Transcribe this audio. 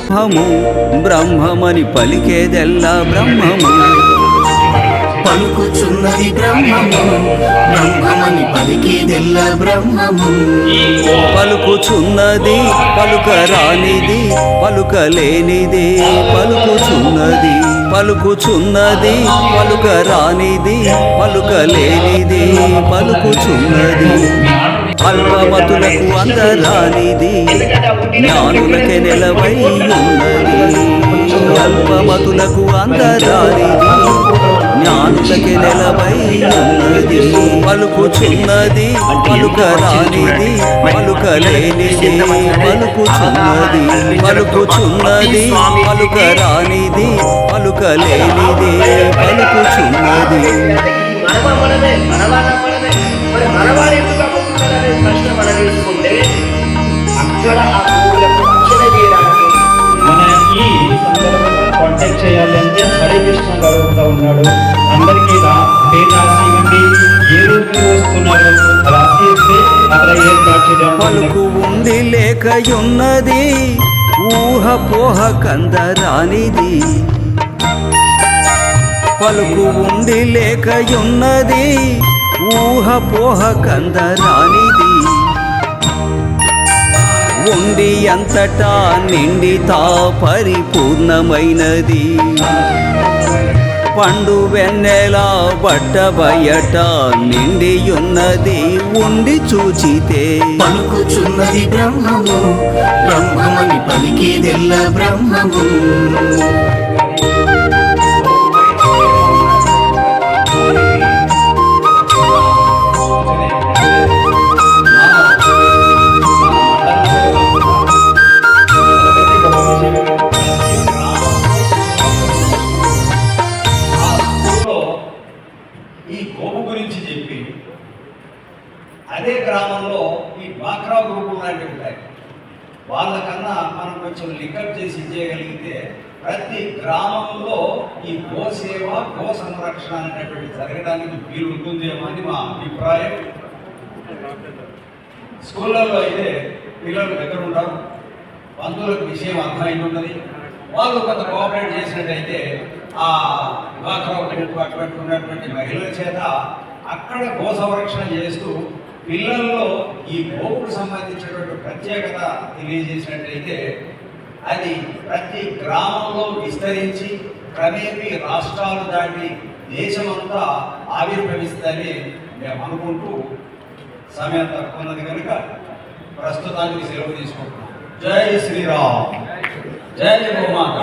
బ్రహ్మము బ్రహ్మమని పలికేదెల్లా బ్రహ్మము. పలుకుచున్నది బ్రహ్మము, బ్రహ్మమని పలికేదెల్లా బ్రహ్మము. పలుకుచున్నది పలుకరానిది పలుకలేనిది పలుకుచున్నది. పలుకుచున్నది పలుకరానిది పలుకలేనిది పలుకుచున్నది. అల్పమతులకు అందరానిది జ్ఞానులకే నెలవై ఉన్నది. అల్పమతులకు అందరానిది జ్ఞానులకే నెలవై ఉన్నది. పలుకుచున్నది పలుకరానిది పలుకలేనిది పలుకుచున్నది. పలుకుచున్నది పలుకరానిది పలుకలేనిది పలుకుచున్నది. మన ఈ సందర్భంగా కాంటాక్ట్ చేయాలంటే హరే కృష్ణ అడుగుతూ ఉన్నాడు. అందరికీ పేరు రాసి ఇవ్వండి, ఏ రోజు వస్తున్నారు రాసి ఇస్తే అక్కడ ఏర్పాటు చేయడం. పలుకు ఉంది లేకయున్నది ఊహ పోహ కందరానిది. పలుకు ఉంది లేకయున్నది ఊహ పోహ కందరానిది. ఉండి అంతటా నిండితా పరిపూర్ణమైనది. పండు వెన్నెలా బట్ట బయట నిండియున్నది ఉండి చూచితే. పలుకుచున్నది బ్రహ్మము, బ్రహ్మమని పలికేదెల్లా బ్రహ్మము. ఈ గోపు గురించి చెప్పి అదే గ్రామంలో ఈ డ్వాక్రా గ్రూపులు లాంటివి ఉంటాయి. వాళ్ళకన్నా మనం కొంచెం లింకప్ చేసి చేయగలిగితే ప్రతి గ్రామంలో ఈ గో సేవ గో సంరక్షణ అనేటువంటి జరగడానికి వీలు ఉంటుందేమో అని మా అభిప్రాయం. స్కూళ్ళల్లో అయితే పిల్లలు దగ్గర ఉంటారు, బంధువులకు విషయం అర్థమై ఉన్నది. వాళ్ళు కొంత కోఆపరేట్ చేసినట్టయితే ఆ డ్వాక్రా అటువంటి ఉన్నటువంటి మహిళల చేత అక్కడ గో సంరక్షణ చేస్తూ పిల్లల్లో ఈ గోవుకు సంబంధించినటువంటి ప్రత్యేకత తెలియజేసినట్టయితే అది ప్రతి గ్రామంలో విస్తరించి క్రమేపీ రాష్ట్రాలు దాటి దేశమంతా ఆవిర్భవిస్తుందని మేము అనుకుంటూ సమయం తక్కువ ఉన్నది కనుక ప్రస్తుతానికి సెలవు తీసుకుంటున్నాం. జై శ్రీరామ్, జై గోమాత.